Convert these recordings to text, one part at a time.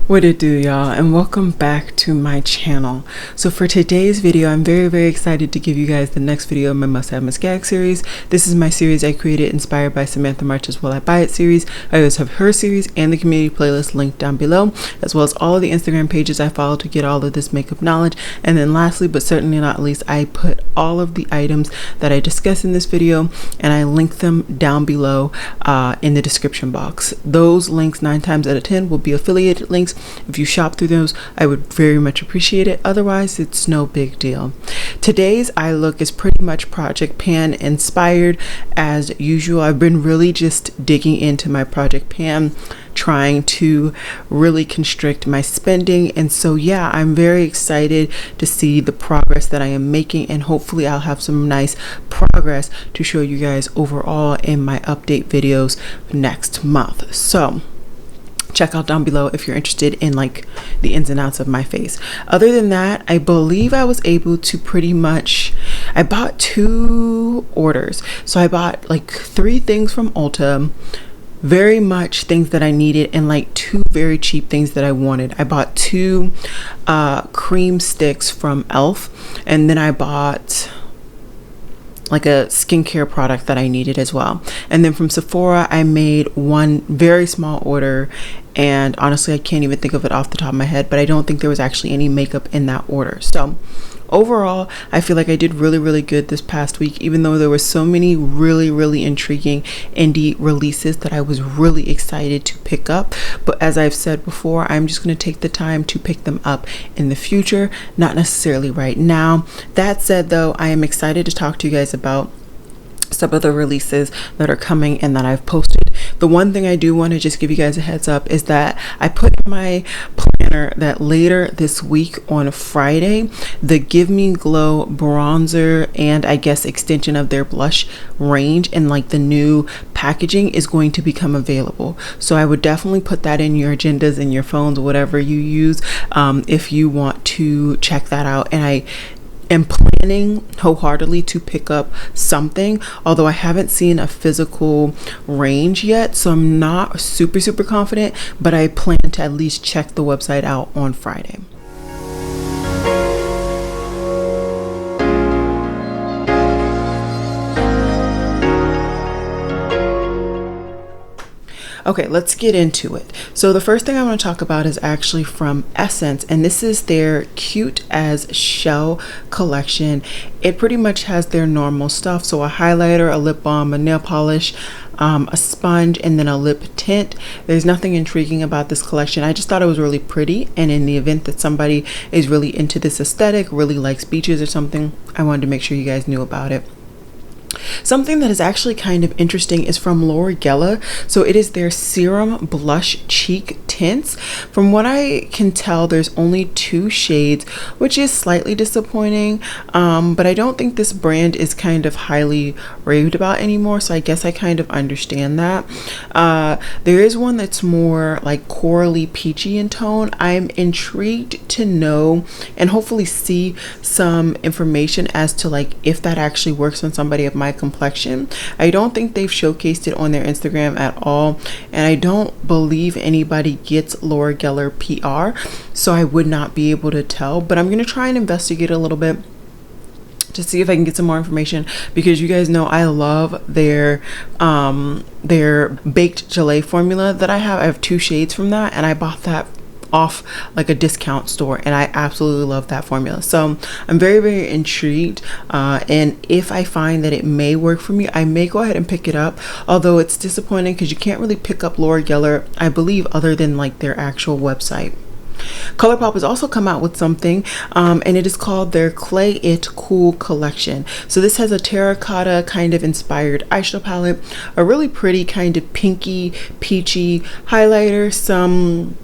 What it do, y'all, and welcome back to my channel. So for today's video, I'm very excited to give you guys the next video of my Must Gag series. This is my series I created inspired by Samantha March's Will I Buy It series. I always have her series and the community playlist linked down below, as well as all of the Instagram pages I follow to get all of this makeup knowledge. And then lastly, but certainly not least, I put all of the items that I discuss in this video and I link them down below in the description box. Those links 9 times out of 10 will be affiliated links. If you shop through those, I would very much appreciate it. Otherwise, it's no big deal. Today's eye look is pretty much Project Pan inspired as usual. I've been really just digging into my Project Pan, trying to really constrict my spending, and so yeah, I'm very excited to see the progress that I am making, and hopefully I'll have some nice progress to show you guys overall in my update videos next month. So check out down below if you're interested in like the ins and outs of my face. Other than that, I believe I was able to I bought 2 orders. So I bought like 3 things from Ulta, very much things that I needed, and like 2 very cheap things that I wanted. I bought 2 cream sticks from ELF, and then I bought like a skincare product that I needed as well. And then from Sephora, I made 1 very small order, and honestly I can't even think of it off the top of my head, but I don't think there was actually any makeup in that order. So overall, I feel like I did really good this past week, even though there were so many really intriguing indie releases that I was really excited to pick up. But as I've said before, I'm just going to take the time to pick them up in the future, not necessarily right now. That said though, I am excited to talk to you guys about some of the releases that are coming and that I've posted. The one thing I do want to just give you guys a heads up is that I put in my planner that later this week on Friday, the Give Me Glow bronzer and I guess extension of their blush range and like the new packaging is going to become available. So I would definitely put that in your agendas, in your phones, whatever you use, if you want to check that out. And I am planning wholeheartedly to pick up something, although I haven't seen a physical range yet, so I'm not super confident, but I plan to at least check the website out on Friday. Okay, let's get into it. So the first thing I want to talk about is actually from Essence, and this is their Cute as Shell collection. It pretty much has their normal stuff, so a highlighter, a lip balm, a nail polish, a sponge, and then a lip tint. There's nothing intriguing about this collection. I just thought it was really pretty, and in the event that somebody is really into this aesthetic, really likes beaches or something, I wanted to make sure you guys knew about it. Something that is actually kind of interesting is from L'Oreal. So it is their Serum Blush Cheek Tints. From what I can tell, there's only 2 shades, which is slightly disappointing, but I don't think this brand is kind of highly raved about anymore, so I guess I kind of understand that. There is one that's more like corally peachy in tone. I'm intrigued to know and hopefully see some information as to like if that actually works on somebody of my complexion. I don't think they've showcased it on their Instagram at all, and I don't believe anybody gets L'Oreal PR, so I would not be able to tell, but I'm gonna try and investigate a little bit to see if I can get some more information, because you guys know I love their baked gelée formula that I have. I have 2 shades from that, and I bought that off like a discount store, and I absolutely love that formula. So I'm very intrigued, and if I find that it may work for me, I may go ahead and pick it up, although it's disappointing because you can't really pick up L'Oreal, I believe, other than like their actual website. Colourpop has also come out with something, and it is called their Clay It Cool collection. So this has a terracotta kind of inspired eyeshadow palette, a really pretty kind of pinky peachy highlighter, some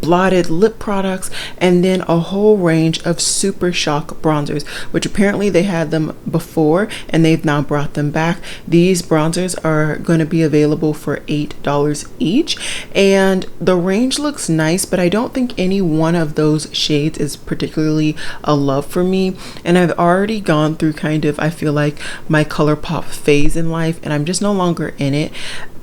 blotted lip products, and then a whole range of super shock bronzers, which apparently they had them before and they've now brought them back. These bronzers are going to be available for $8 each, and the range looks nice, but I don't think any one of those shades is particularly a love for me, and I've already gone through kind of, I feel like, my Colourpop phase in life, and I'm just no longer in it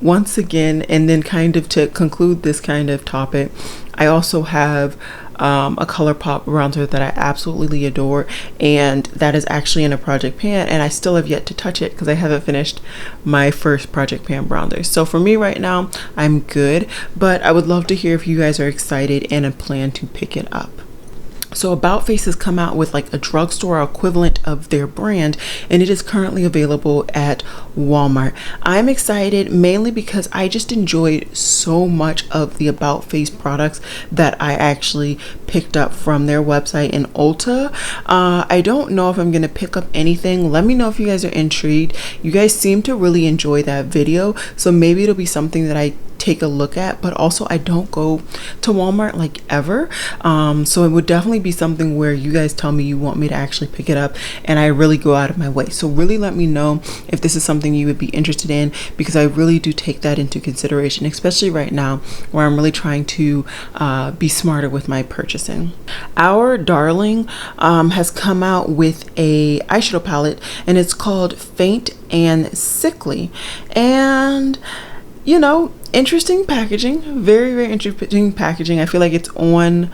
once again. And then kind of to conclude this kind of topic, I also have a Colourpop bronzer that I absolutely adore, and that is actually in a project pan, and I still have yet to touch it because I haven't finished my first project pan bronzer. So for me right now, I'm good, but I would love to hear if you guys are excited and plan to pick it up. So About Face has come out with like a drugstore equivalent of their brand, and it is currently available at Walmart. I'm excited mainly because I just enjoyed so much of the About Face products that I actually picked up from their website in Ulta. I don't know if I'm going to pick up anything. Let me know if you guys are intrigued. You guys seem to really enjoy that video, so maybe it'll be something that I take a look at, but also I don't go to Walmart like ever, so it would definitely be something where you guys tell me you want me to actually pick it up and I really go out of my way. So really let me know if this is something you would be interested in, because I really do take that into consideration, especially right now where I'm really trying to be smarter with my purchasing. Our darling has come out with a eyeshadow palette, and it's called Faint and Sickly, and you know, interesting packaging, very, very interesting packaging. I feel like it's on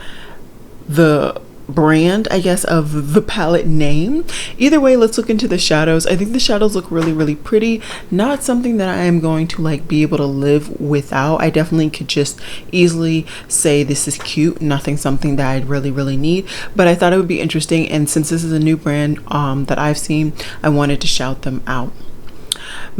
the brand, I guess, of the palette name. Either way, let's look into the shadows. I think the shadows look really, really pretty. Not something that I am going to like be able to live without. I definitely could just easily say this is cute, nothing something that I'd really, really need, but I thought it would be interesting, and since this is a new brand that I've seen, I wanted to shout them out.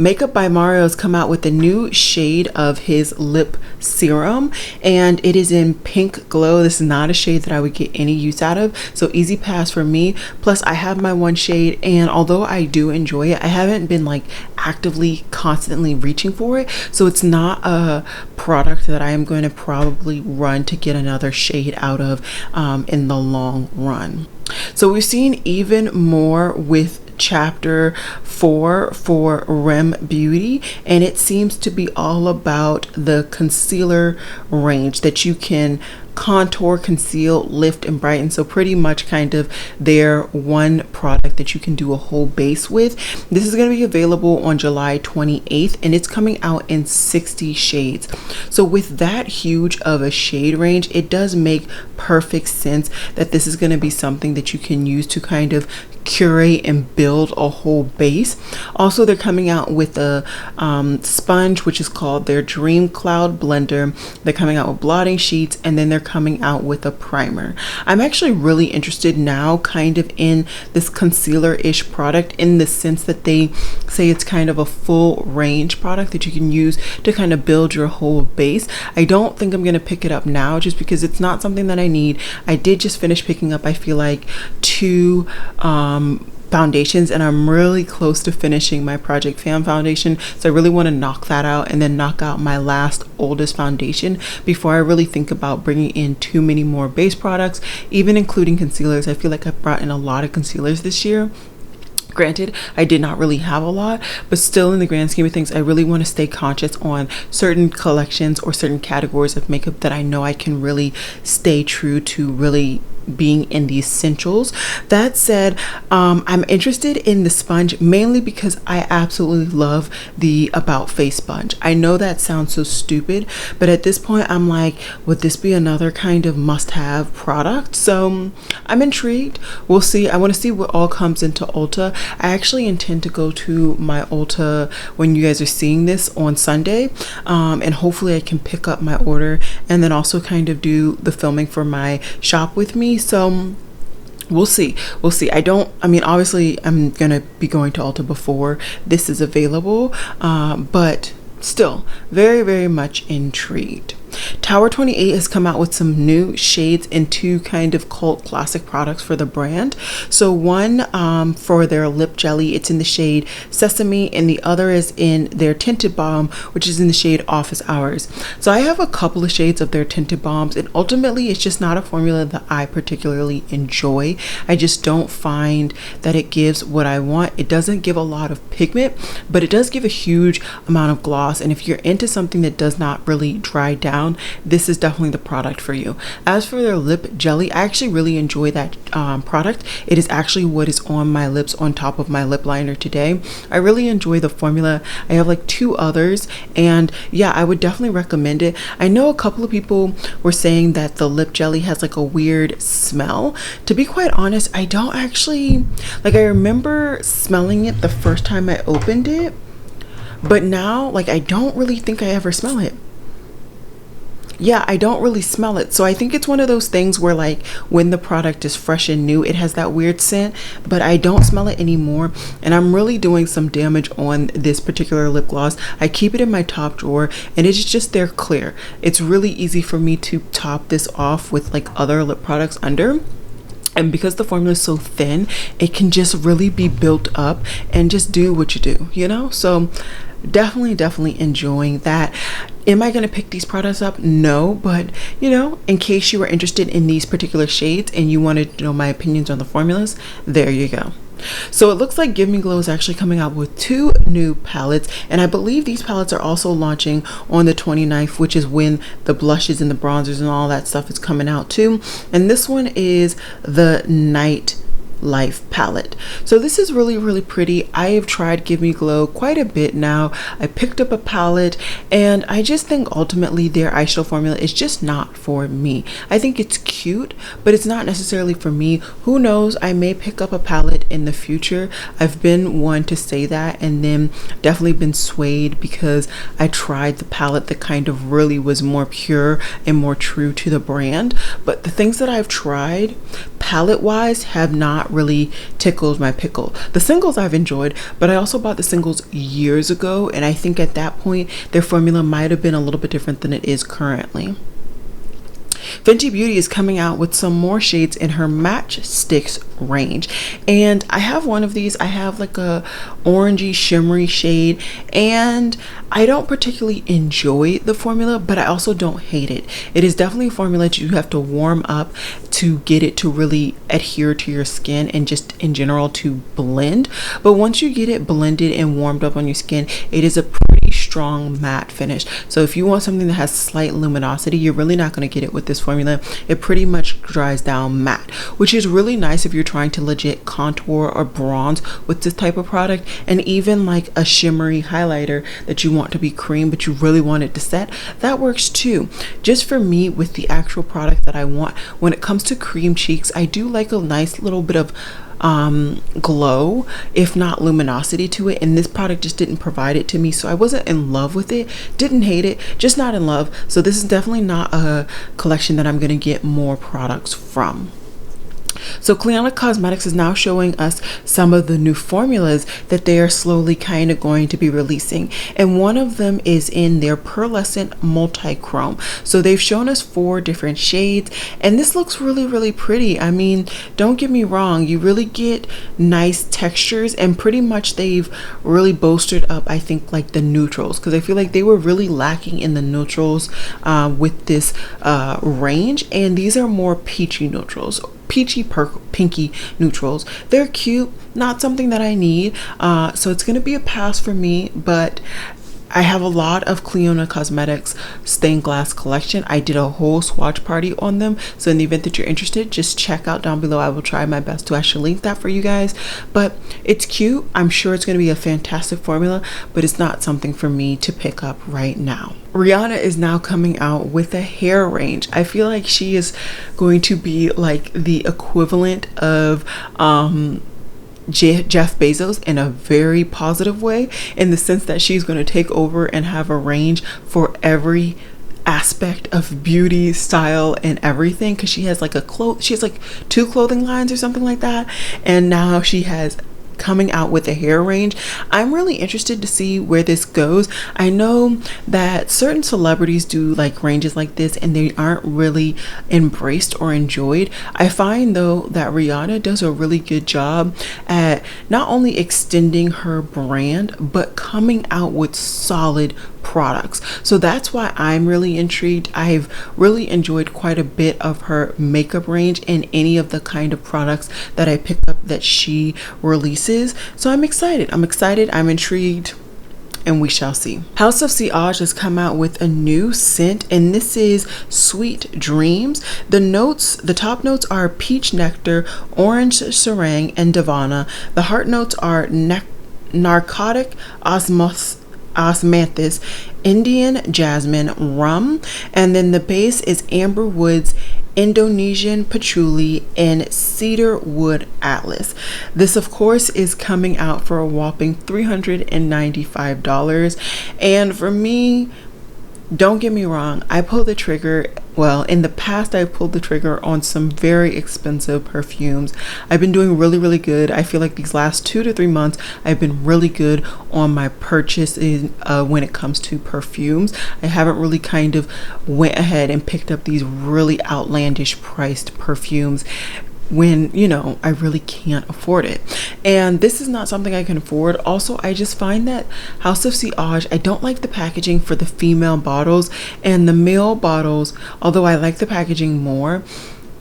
Makeup by Mario has come out with a new shade of his lip serum, and it is in Pink Glow. This is not a shade that I would get any use out of, so easy pass for me. Plus I have my one shade, and although I do enjoy it, I haven't been like actively constantly reaching for it, so it's not a product that I am going to probably run to get another shade out of in the long run. So we've seen even more with chapter 4 for Rem Beauty, and it seems to be all about the concealer range that you can contour, conceal, lift, and brighten. So pretty much kind of their one product that you can do a whole base with. This is going to be available on July 28th, and it's coming out in 60 shades. So with that huge of a shade range, it does make perfect sense that this is going to be something that you can use to kind of curate and build a whole base. Also, they're coming out with a sponge, which is called their Dream Cloud Blender. They're coming out with blotting sheets, and then they're coming out with a primer. I'm actually really interested now kind of in this concealer-ish product, in the sense that they say it's kind of a full range product that you can use to kind of build your whole base. I don't think I'm going to pick it up now just because it's not something that I need. I did just finish picking up, I feel like, 2 foundations, and I'm really close to finishing my Project Fan foundation, so I really want to knock that out and then knock out my last oldest foundation before I really think about bringing in too many more base products, even including concealers. I feel like I brought in a lot of concealers this year. Granted, I did not really have a lot, but still, in the grand scheme of things, I really want to stay conscious on certain collections or certain categories of makeup that I know I can really stay true to really being in the essentials. That said, I'm interested in the sponge mainly because I absolutely love the About Face sponge. I know that sounds so stupid, but at this point I'm like, would this be another kind of must-have product? So I'm intrigued. We'll see. I want to see what all comes into Ulta. I actually intend to go to my Ulta when you guys are seeing this on Sunday, and hopefully I can pick up my order and then also kind of do the filming for my shop with me. So we'll see. I mean, obviously I'm gonna be going to Ulta before this is available, but still very, very much intrigued. Tower 28 has come out with some new shades and 2 kind of cult classic products for the brand. So one for their lip jelly, it's in the shade Sesame, and the other is in their tinted balm, which is in the shade Office Hours. So I have a couple of shades of their tinted balms, and ultimately it's just not a formula that I particularly enjoy. I just don't find that it gives what I want. It doesn't give a lot of pigment, but it does give a huge amount of gloss, and if you're into something that does not really dry down, down, this is definitely the product for you. As for their lip jelly, I actually really enjoy that product. It is actually what is on my lips on top of my lip liner today. I really enjoy the formula. I have like 2 others, and yeah, I would definitely recommend it. I know a couple of people were saying that the lip jelly has like a weird smell. To be quite honest, I don't actually like. I remember smelling it the first time I opened it, but now like I don't really think I ever smell it. Yeah, I don't really smell it. So I think it's one of those things where like when the product is fresh and new, it has that weird scent, but I don't smell it anymore. And I'm really doing some damage on this particular lip gloss. I keep it in my top drawer, and it's just there clear. It's really easy for me to top this off with like other lip products under. And because the formula is so thin, it can just really be built up and just do what you do, you know? So definitely enjoying that. Am I going to pick these products up? No, but you know, in case you are interested in these particular shades and you wanted to know my opinions on the formulas, there you go. So it looks like Give Me Glow is actually coming out with 2 new palettes, and I believe these palettes are also launching on the 29th, which is when the blushes and the bronzers and all that stuff is coming out too. And this one is the Night Life palette. So this is really pretty. I have tried Give Me Glow quite a bit now. I picked up a palette, and I just think ultimately their eyeshadow formula is just not for me. I think it's cute, but it's not necessarily for me. Who knows, I may pick up a palette in the future. I've been one to say that, and then definitely been swayed because I tried the palette that kind of really was more pure and more true to the brand. But the things that I've tried palette wise have not really tickled my pickle. The singles I've enjoyed, but I also bought the singles years ago, and I think at that point their formula might have been a little bit different than it is currently. Fenty Beauty is coming out with some more shades in her Matchsticks range, and I have one of these. I have like a orangey shimmery shade, and I don't particularly enjoy the formula, but I also don't hate it. It is definitely a formula that you have to warm up to get it to really adhere to your skin and just in general to blend. But once you get it blended and warmed up on your skin, it is a pretty strong matte finish. So if you want something that has slight luminosity, you're really not going to get it with this formula. It pretty much dries down matte, which is really nice if you're trying to legit contour or bronze with this type of product, and even like a shimmery highlighter that you want to be cream but you really want it to set, that works too. Just for me, with the actual product that I want, when it comes to cream cheeks, I do like a nice little bit of glow, if not luminosity, to it, and this product just didn't provide it to me. So I wasn't in love with it, didn't hate it, just not in love. So this is definitely not a collection that I'm going to get more products from. So Cleopatra Cosmetics is now showing us some of the new formulas that they are slowly kind of going to be releasing, and one of them is in their pearlescent multi-chrome. So they've shown us 4 different shades, and this looks really pretty. I mean, don't get me wrong, you really get nice textures, and pretty much they've really bolstered up, I think, like the neutrals, because I feel like they were really lacking in the neutrals with this range, and these are more peachy neutrals, pinky neutrals. They're cute, not something that I need, so it's gonna be a pass for me. But I have a lot of Cleopatra Cosmetics stained glass collection. I did a whole swatch party on them, so in the event that you're interested, just check out down below. I will try my best to actually link that for you guys. But it's cute. I'm sure it's going to be a fantastic formula, but it's not something for me to pick up right now. Rihanna is now coming out with a hair range. I feel like she is going to be like the equivalent of Jeff Bezos in a very positive way, in the sense that she's going to take over and have a range for every aspect of beauty, style, and everything, because she has like she has like 2 clothing lines or something like that, and now she has coming out with a hair range. I'm really interested to see where this goes. I know that certain celebrities do like ranges like this and they aren't really embraced or enjoyed. I find though that Rihanna does a really good job at not only extending her brand but coming out with solid products. So that's why I'm really intrigued. I've really enjoyed quite a bit of her makeup range and any of the kind of products that I pick up that she releases. So I'm excited. I'm intrigued, and we shall see. House of Siage has come out with a new scent, and this is Sweet Dreams. The top notes are peach nectar, orange serang, and divana. The heart notes are narcotic osmanthus, Indian jasmine, rum, and then the base is amber woods, Indonesian patchouli, and cedar wood ALYS. This of course is coming out for a whopping $395, and for me, don't get me wrong, I pulled the trigger. Well, in the past, I pulled the trigger on some very expensive perfumes. I've been doing really good. I feel like these last 2 to 3 months, I've been really good on my purchases when it comes to perfumes. I haven't really kind of went ahead and picked up these really outlandish priced perfumes when, you know, I really can't afford it. And this is not something I can afford. Also, I just find that House of Siage, I don't like the packaging for the female bottles, and the male bottles, although I like the packaging more,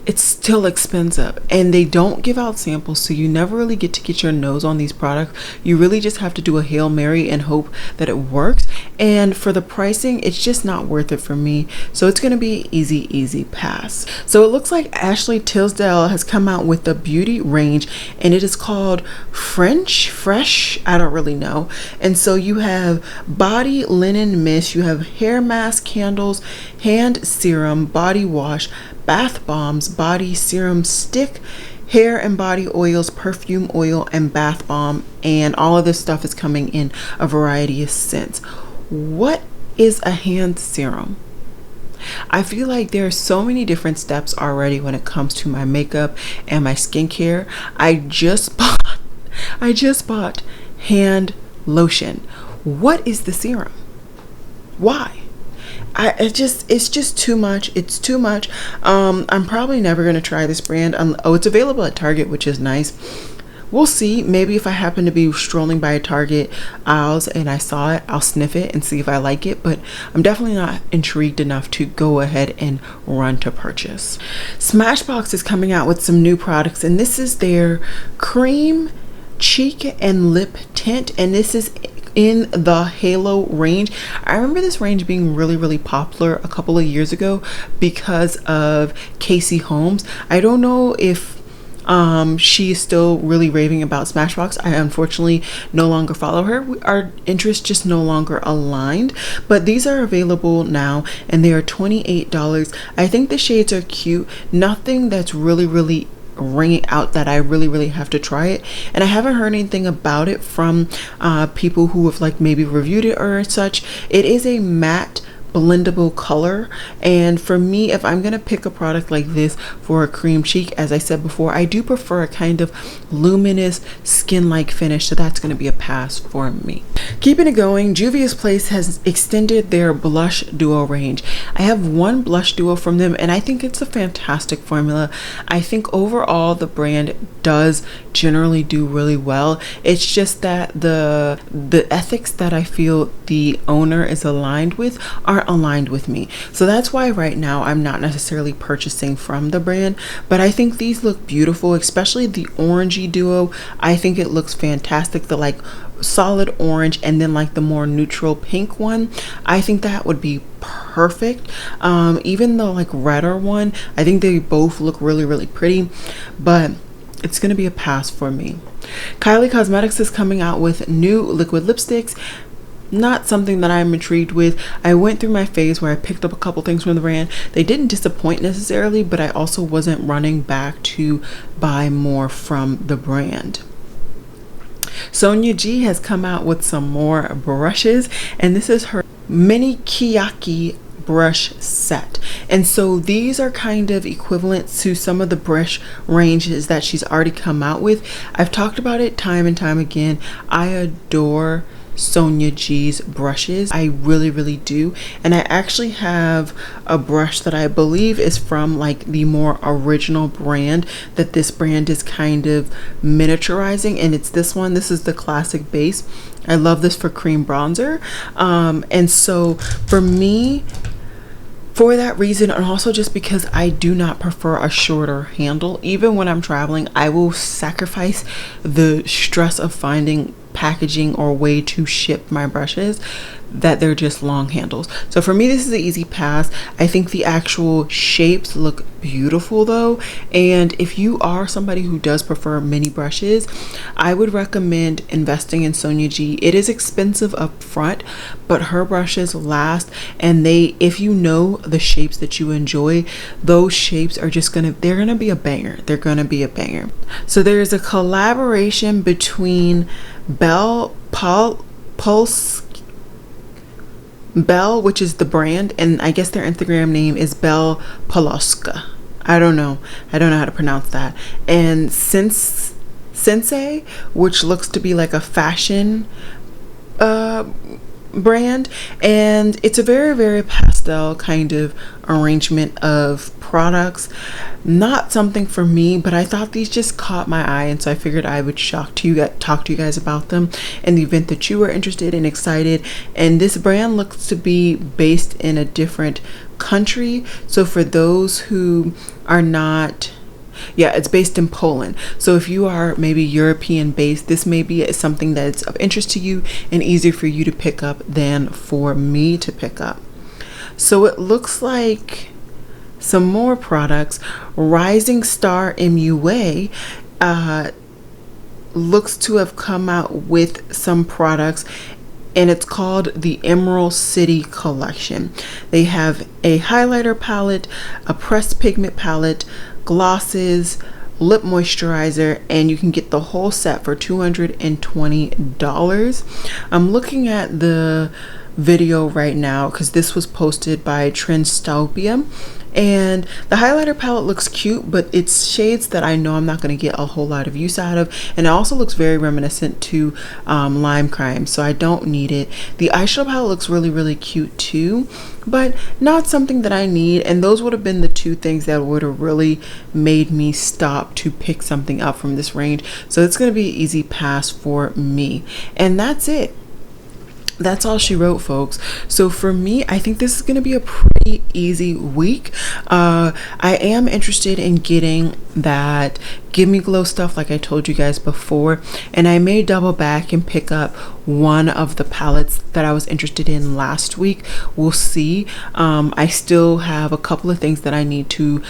it's still expensive, and they don't give out samples, so you never really get to get your nose on these products. You really just have to do a Hail Mary and hope that it works, and for the pricing, it's just not worth it for me. So it's gonna be easy pass. So it looks like Ashley Tisdale has come out with a beauty range, and it is called Fresh, I don't really know. And so you have body linen mist, you have hair mask, candles, hand serum, body wash, bath bombs, body serum stick, hair and body oils, perfume oil, and bath bomb, and all of this stuff is coming in a variety of scents. What is a hand serum? I feel like there are so many different steps already when it comes to my makeup and my skincare. I just bought hand lotion. What is the serum? Why? It's just too much. It's too much. I'm probably never going to try this brand. Oh, it's available at Target, which is nice. We'll see. Maybe if I happen to be strolling by Target aisles and I saw it, I'll sniff it and see if I like it. But I'm definitely not intrigued enough to go ahead and run to purchase. Smashbox is coming out with some new products, and this is their cream cheek and lip tint, and this is in the Halo range. I remember this range being really popular a couple of years ago because of Casey Holmes. I don't know if she's still really raving about Smashbox. I unfortunately no longer follow her. Our interests just no longer aligned, but these are available now, and they are $28. I think the shades are cute. Nothing that's really ringing out that I really have to try it, and I haven't heard anything about it from people who have like maybe reviewed it or such. It is a matte blendable color, and for me, if I'm gonna pick a product like this for a cream cheek, as I said before, I do prefer a kind of luminous skin-like finish, so that's gonna be a pass for me. Keeping it going, Jules Place has extended their blush duo range. I have one blush duo from them, and I think it's a fantastic formula. I think overall the brand does generally do really well. It's just that the ethics that I feel the owner is aligned with aren't aligned with me. So that's why right now I'm not necessarily purchasing from the brand, but I think these look beautiful, especially the orangey duo. I think it looks fantastic. The like solid orange and then like the more neutral pink one, I think that would be perfect. Even the like redder one, I think they both look really pretty, but it's gonna be a pass for me. Kylie Cosmetics is coming out with new liquid lipsticks. Not something that I'm intrigued with. I went through my phase where I picked up a couple things from the brand. They didn't disappoint necessarily, but I also wasn't running back to buy more from the brand. Sonia G has come out with some more brushes, and this is her mini Kiyaki brush set, and so these are kind of equivalent to some of the brush ranges that she's already come out with. I've talked about it time and time again. I adore Sonia G's brushes. I really do, and I actually have a brush that I believe is from like the more original brand that this brand is kind of miniaturizing, and it's this one. This is the classic base. I love this for cream bronzer, and so for me, for that reason, and also just because I do not prefer a shorter handle, even when I'm traveling, I will sacrifice the stress of finding packaging or way to ship my brushes that they're just long handles. So for me, this is an easy pass. I think the actual shapes look beautiful though, and if you are somebody who does prefer mini brushes, I would recommend investing in Sonia G. It is expensive up front, but her brushes last, and if you know the shapes that you enjoy, those shapes are just they're gonna be a banger. They're gonna be a banger. So there is a collaboration between Belle Pal, Belle, which is the brand, and I guess their Instagram name is Belle Paloska. I don't know how to pronounce that. And Sensei, which looks to be like a fashion brand, and it's a very, very pastel kind of arrangement of products. Not something for me, but I thought these just caught my eye, and so I figured I would talk to you guys about them in the event that you were interested and excited. And this brand looks to be based in a different country, so for those who are not, yeah, it's based in Poland. So if you are maybe European based, this may be something that's of interest to you and easier for you to pick up than for me to pick up. So it looks like some more products. Rising Star MUA looks to have come out with some products, and it's called the Emerald City Collection. They have a highlighter palette, a pressed pigment palette, glosses, lip moisturizer, and you can get the whole set for $220. I'm looking at the video right now because this was posted by Trendstopia, and the highlighter palette looks cute, but it's shades that I know I'm not going to get a whole lot of use out of, and it also looks very reminiscent to Lime Crime, so I don't need it. The eyeshadow palette looks really, really cute too, but not something that I need, and those would have been the two things that would have really made me stop to pick something up from this range. So it's going to be an easy pass for me, and that's it. That's all she wrote, folks. So for me, I think this is going to be a pretty easy week. I am interested in getting that Give Me Glow stuff like I told you guys before, and I may double back and pick up one of the palettes that I was interested in last week. We'll see. I still have a couple of things that I need to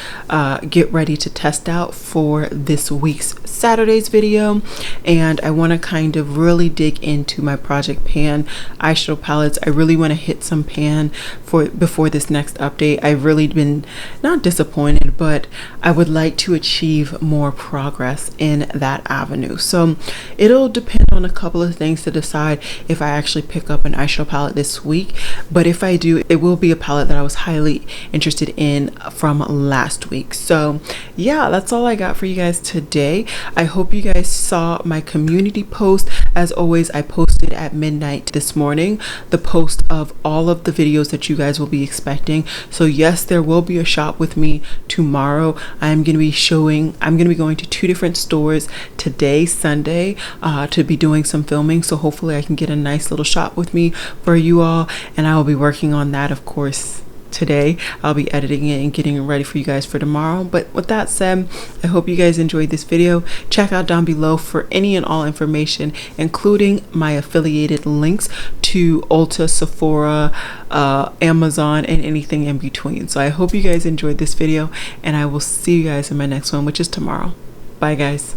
get ready to test out for this week's Saturday's video, and I want to kind of really dig into my Project Pan eyeshadow palettes. I really want to hit some pan before this next update. I've really been not disappointed, but I would like to achieve more progress in that avenue. So it'll depend on a couple of things to decide if I actually pick up an eyeshadow palette this week, but if I do, it will be a palette that I was highly interested in from last week. So yeah, that's all I got for you guys today. I hope you guys saw my community post. As always, I posted at midnight this morning the post of all of the videos that you guys will be expecting. So yes, there will be a shop with me tomorrow. I'm going to be going to 2 different stores today, Sunday, to be doing some filming. So hopefully I can get a nice little shop with me for you all, and I will be working on that, of course, today. I'll be editing it and getting it ready for you guys for tomorrow. But with that said, I hope you guys enjoyed this video. Check out down below for any and all information, including my affiliated links to Ulta, Sephora, Amazon, and anything in between. So I hope you guys enjoyed this video, and I will see you guys in my next one, which is tomorrow. Bye guys.